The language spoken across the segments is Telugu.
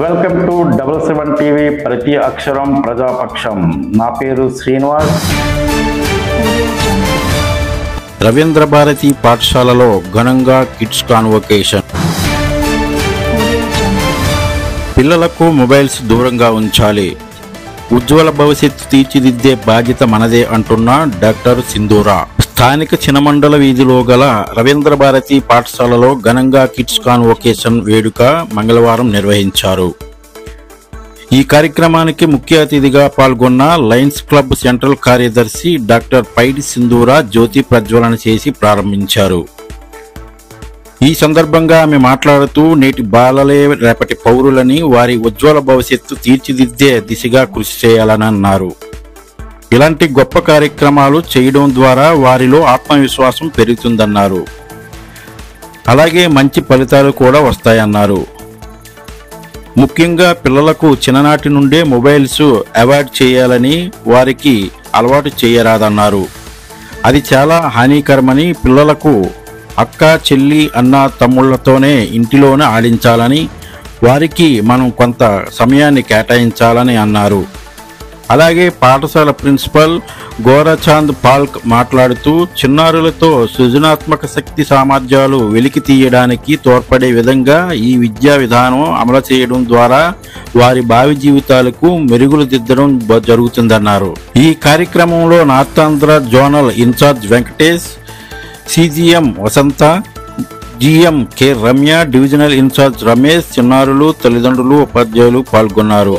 వెల్కమ్ టు 77 టీవీ ప్రతి అక్షరం ప్రజాపక్షం. నా పేరు శ్రీనివాస్. రవీంద్ర భారతి పాఠశాలలో ఘనంగా కిడ్స్ కాన్వొకేషన్. పిల్లలకు మొబైల్స్ దూరంగా ఉంచాలి, ఉజ్వల భవిష్యత్తు తీర్చిదిద్దే బాధ్యత మనదే అంటున్న డాక్టర్ సింధూరా. స్థానిక చినమండల వీధిలో గల రవీంద్ర భారతి పాఠశాలలో ఘనంగా కిడ్స్ కాన్వొకేషన్ వేడుక మంగళవారం నిర్వహించారు. ఈ కార్యక్రమానికి ముఖ్య అతిథిగా పాల్గొన్న లయన్స్ క్లబ్ సెంట్రల్ కార్యదర్శి డాక్టర్ పైడి సింధూరా జ్యోతి ప్రజ్వలన చేసి ప్రారంభించారు. ఈ సందర్భంగా ఆమె మాట్లాడుతూ నేటి బాలలే రేపటి పౌరులని, వారి ఉజ్వల భవిష్యత్తు తీర్చిదిద్దే దిశగా కృషి చేయాలని అన్నారు. ఇలాంటి గొప్ప కార్యక్రమాలు చేయడం ద్వారా వారిలో ఆత్మవిశ్వాసం పెరుగుతుందన్నారు. అలాగే మంచి ఫలితాలు కూడా వస్తాయన్నారు. ముఖ్యంగా పిల్లలకు చిన్ననాటి నుండే మొబైల్స్ అవాయిడ్ చేయాలని, వారికి అలవాటు చేయరాదన్నారు. అది చాలా హానికరమని, పిల్లలకు అక్క, చెల్లి, అన్న, తమ్ముళ్లతోనే ఇంటిలోనే ఆడించాలని, వారికి మనం కొంత సమయాన్ని కేటాయించాలని అన్నారు. అలాగే పాఠశాల ప్రిన్సిపల్ గోరచాంద్ పాల్క్ మాట్లాడుతూ చిన్నారులతో సృజనాత్మక శక్తి సామర్థ్యాలు వెలికి తీయడానికి తోడ్పడే విధంగా ఈ విద్యా విధానం అమలు చేయడం ద్వారా వారి భావి జీవితాలకు మెరుగులు దిద్దడం జరుగుతుందన్నారు. ఈ కార్యక్రమంలో North Andhra zonal in charge Venkatesh, CGM Vasantha, GM K Ramya, divisional in charge Ramesh, చిన్నారులు, తల్లిదండ్రులు, ఉపాధ్యాయులు పాల్గొన్నారు.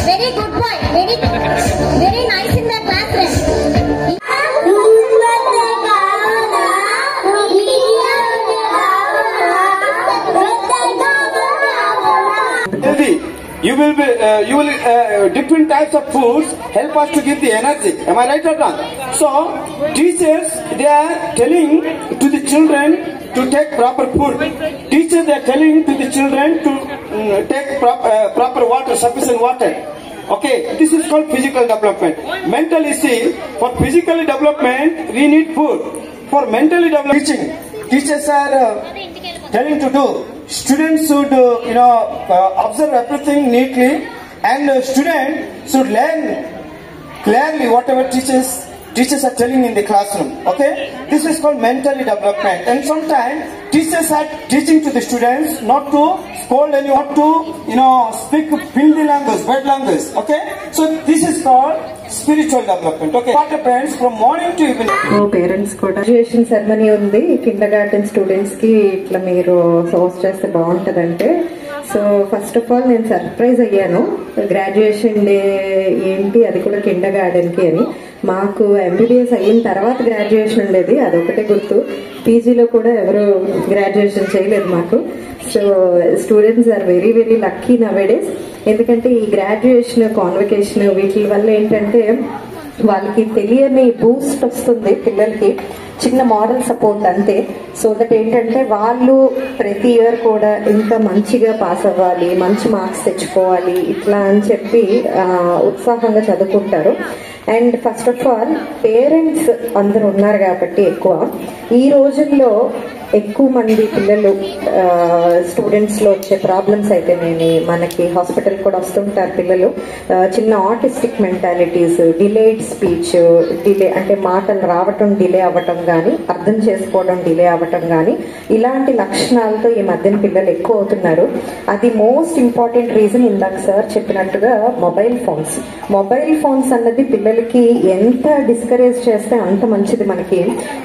Very good boy, very nice in the classroom. You will different types of foods help us to give the energy. Am I right or wrong? So teachers, they are telling to the children to take proper food. Teachers, they are telling to the children to take proper water, sufficient water. Okay, this is called physical development. Mentally, see, for physical development we need food. For mentally development, teachers are telling to do. Students should observe everything neatly, and student should learn clearly whatever teachers are telling in the classroom. Okay, this is called mentally development. And sometimes teachers are teaching to the students not to scold anyone, not to speak filthy language, bad language. Okay, so this is called spiritual development. Okay, what happens from morning to evening? Parents కూడా గ్రాడ్యుయేషన్ సెరమనీ ఉంది. కిండర్ గార్డెన్ స్టూడెంట్స్ కి ఇట్లా మీరు హోస్ట్ చేస్తే బాగుంటదంటే, సో ఫస్ట్ ఆఫ్ ఆల్ నేను సర్ప్రైజ్ అయ్యాను. గ్రాడ్యుయేషన్ డే ఏంటి, అది కూడా కిండర్ గార్డెన్ కి అని. మాకు ఎంబీబీఎస్ అయిన తర్వాత గ్రాడ్యుయేషన్ ఉండేది, అదొకటే గుర్తు. పీజీలో కూడా ఎవరు గ్రాడ్యుయేషన్ చేయలేదు మాకు. So students are very very lucky nowadays. ఎందుకంటే ఈ గ్రాడ్యుయేషన్, కాన్వొకేషన్ వీటి వల్ల ఏంటంటే వాళ్ళకి తెలియని బూస్ట్ వస్తుంది పిల్లలకి, చిన్న మోడల్ సపోర్ట్ అంతే. సో దట్ ఏంటంటే వాళ్ళు ప్రతి ఇయర్ కూడా ఇంకా మంచిగా పాస్ అవ్వాలి, మంచి మార్క్స్ తెచ్చుకోవాలి ఇట్లా అని చెప్పి ఉత్సాహంగా చదువుకుంటారు. And first of all parents అందరు ఉన్నారు కాబట్టి ఎక్కువ ఈ రోజుల్లో ఎక్కువ మంది పిల్లలు స్టూడెంట్స్ లో వచ్చే ప్రాబ్లమ్స్ అయితేనేమి, మనకి హాస్పిటల్ కూడా వస్తుంటారు పిల్లలు, చిన్న autistic mentalities, delayed speech, delay అంటే మాటలు రావటం డిలే అవ్వటం కానీ, అర్థం చేసుకోవడం డిలే అవ్వటం కానీ, ఇలాంటి లక్షణాలతో ఈ మధ్యన పిల్లలు ఎక్కువ అవుతున్నారు. అది మోస్ట్ ఇంపార్టెంట్ రీజన్ ఇందాక సార్ చెప్పినట్టుగా మొబైల్ ఫోన్స్. మొబైల్ ఫోన్స్ అన్నది పిల్లలకి ఎంత డిస్కరేజ్ చేస్తే అంత మంచిది మనకి.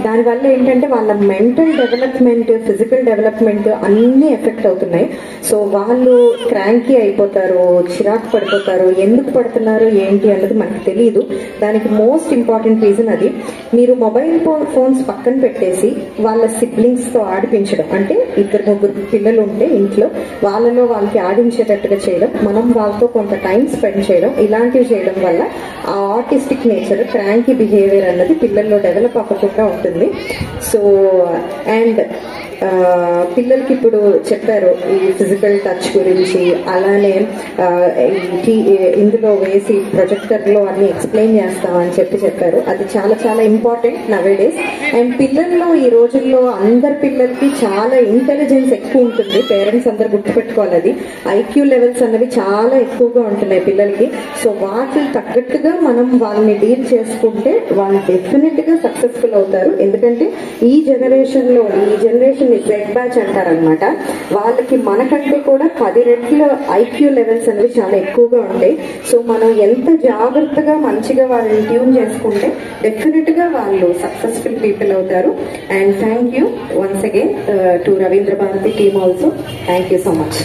దానివల్ల ఏంటంటే వాళ్ళ mental development development, physical development అన్నీ ఎఫెక్ట్ అవుతున్నాయి. సో వాళ్ళు క్రాంకీ అయిపోతారు, చిరాకు పడిపోతారు. ఎందుకు పడుతున్నారు ఏంటి అన్నది మనకు తెలియదు. దానికి మోస్ట్ ఇంపార్టెంట్ రీజన్ అది. మీరు మొబైల్ ఫోన్స్ పక్కన పెట్టేసి వాళ్ళ సిబ్లింగ్స్ తో ఆడిపించడం, అంటే 2-3 పిల్లలు ఉంటే ఇంట్లో వాళ్ళలో వాళ్ళకి ఆడించేటట్టుగా చేయడం, మనం వాళ్ళతో కొంత టైం స్పెండ్ చేయడం, ఇలాంటివి చేయడం వల్ల ఆ ఆర్టిస్టిక్ నేచర్, క్రాంకీ బిహేవియర్ అన్నది పిల్లల్లో డెవలప్ అవ్వకుండా ఉంటుంది. సో అండ్ పిల్లలకి ఇప్పుడు చెప్పారు ఈ ఫిజికల్ టచ్ గురించి, అలానే ఇందులో వేసి ప్రొజెక్టర్ లో అన్ని ఎక్స్ప్లెయిన్ చేస్తామని చెప్పారు. అది చాలా చాలా ఇంపార్టెంట్ నవే డేస్. అండ్ పిల్లల్లో ఈ రోజుల్లో అందరి పిల్లలకి చాలా ఇంటెలిజెన్స్ ఎక్కువ ఉంటుంది. పేరెంట్స్ అందరు గుర్తుపెట్టుకోవాలి. అది ఐక్యూ లెవెల్స్ అన్నవి చాలా ఎక్కువగా ఉంటున్నాయి పిల్లలకి. సో వాటికి తగ్గట్టుగా మనం వాళ్ళని డీల్ చేసుకుంటే వాళ్ళు డెఫినెట్ గా సక్సెస్ఫుల్ అవుతారు. ఎందుకంటే ఈ జనరేషన్ జెడ్ బ్యాచ్ అంటారనమాట. వాళ్ళకి మనకంటే కూడా 10 రెట్లు ఐక్యూ లెవెల్స్ అనేవి చాలా ఎక్కువగా ఉంటాయి. సో మనం ఎంత జాగ్రత్తగా మంచిగా వాళ్ళని ట్యూన్ చేసుకుంటే డెఫినెట్ గా వాళ్ళు సక్సెస్ఫుల్ పీపుల్ అవుతారు. And thank you once again to Ravindra Bharathi team also. Thank you so much.